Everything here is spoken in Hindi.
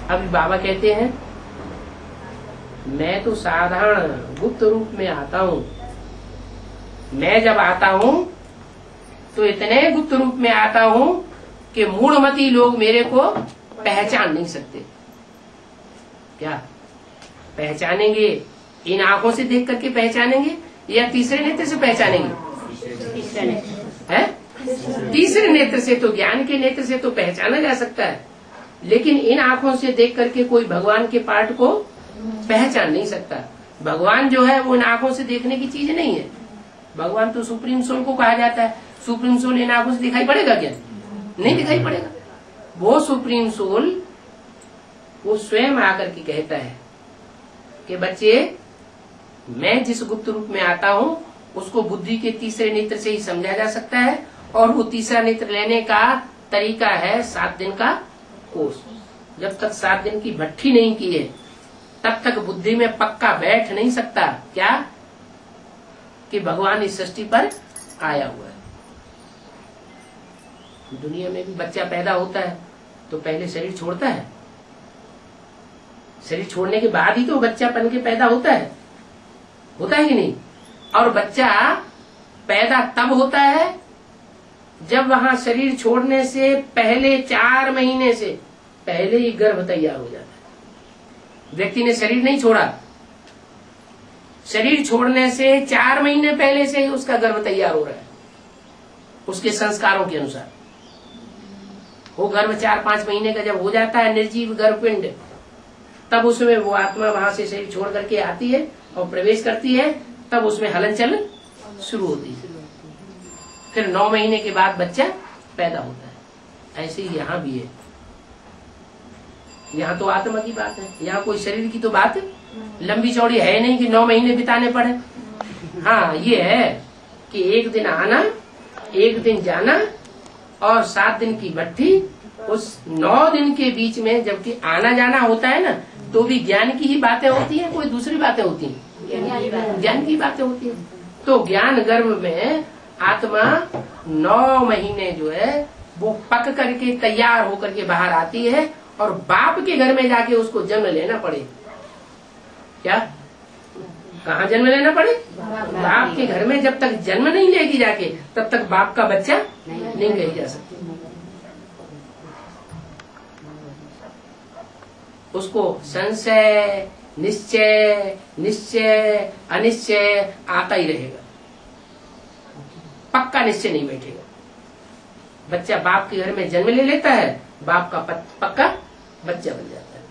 अभी बाबा कहते हैं मैं तो साधारण गुप्त रूप में आता हूँ। मैं जब आता हूँ तो इतने गुप्त रूप में आता हूँ कि मूढ़मती लोग मेरे को पहचान नहीं सकते। क्या पहचानेंगे? इन आंखों से देख करके पहचानेंगे या तीसरे नेत्र से पहचानेंगे? है तीसरे नेत्र से। तो ज्ञान के नेत्र से तो पहचाना जा सकता है, लेकिन इन आंखों से देख करके कोई भगवान के पार्ट को पहचान नहीं सकता। भगवान जो है वो इन आंखों से देखने की चीज नहीं है। भगवान तो सुप्रीम सोल को कहा जाता है। सुप्रीम सोल इन आंखों से दिखाई पड़ेगा क्या? नहीं दिखाई पड़ेगा। वो सुप्रीम सोल वो स्वयं आकर के कहता है कि बच्चे मैं जिस गुप्त रूप में आता हूँ उसको बुद्धि के तीसरे नेत्र से ही समझा जा सकता है, और वो तीसरा नेत्र लेने का तरीका है 7 दिन का कोर्स। जब तक 7 दिन की भट्ठी नहीं की है तब तक बुद्धि में पक्का बैठ नहीं सकता क्या कि भगवान इस सृष्टि पर आया हुआ है। दुनिया में भी बच्चा पैदा होता है तो पहले शरीर छोड़ता है। शरीर छोड़ने के बाद ही तो बच्चा बन के पैदा होता है कि नहीं? और बच्चा पैदा तब होता है जब वहां शरीर छोड़ने से पहले 4 महीने से पहले ही गर्भ तैयार हो जाता है। व्यक्ति ने शरीर नहीं छोड़ा, शरीर छोड़ने से 4 महीने पहले से ही उसका गर्भ तैयार हो रहा है उसके संस्कारों के अनुसार। वो गर्भ 4-5 महीने का जब हो जाता है निर्जीव गर्भपिंड, तब उसमें वो आत्मा वहां से शरीर छोड़ करके आती है और प्रवेश करती है, तब उसमें हलन चलन शुरू होती है। फिर 9 महीने के बाद बच्चा पैदा होता है। ऐसे ही यहाँ भी है। यहाँ तो आत्मा की बात है, यहाँ कोई शरीर की तो बात लंबी चौड़ी है नहीं कि 9 महीने बिताने पड़े। हाँ ये है कि 1 दिन आना 1 दिन जाना और 7 दिन की भट्ठी। उस 9 दिन के बीच में जबकि आना जाना होता है ना, तो भी ज्ञान की ही बातें होती हैं, कोई दूसरी बातें होती हैं? ज्ञान की बातें होती हैं। तो ज्ञान गर्भ में आत्मा 9 महीने जो है वो पक करके तैयार होकर के बाहर आती है, और बाप के घर में जाके उसको जन्म लेना पड़े। क्या कहाँ जन्म लेना पड़े? बाप के घर में जब तक जन्म नहीं लेगी जाके तब तक बाप का बच्चा नहीं कही जा सकती। उसको संशय निश्चय निश्चय अनिश्चय आता ही रहेगा, पक्का निश्चय नहीं बैठेगा। बच्चा बाप के घर में जन्म ले लेता है, बाप का पक्का बच्चा बन जाता है।